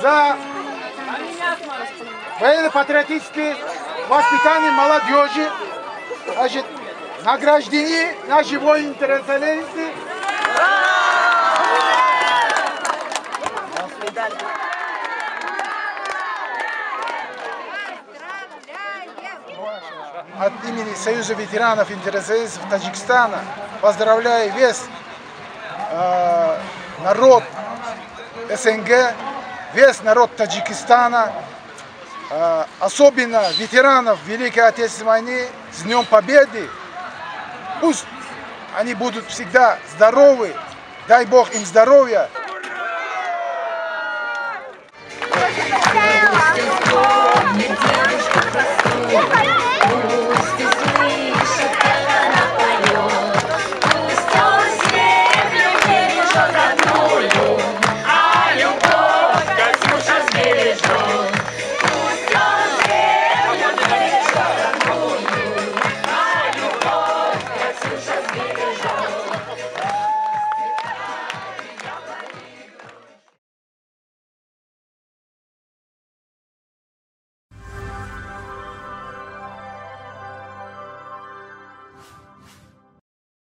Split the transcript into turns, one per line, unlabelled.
за военно-патриотическое воспитание молодежи, значит, награждение наши воины-интернационалисты. От имени Союза ветеранов интернационалистов Таджикистана поздравляю весь народ СНГ, весь народ Таджикистана, особенно ветеранов Великой Отечественной войны с Днем Победы. Пусть они будут всегда здоровы, дай Бог им здоровья.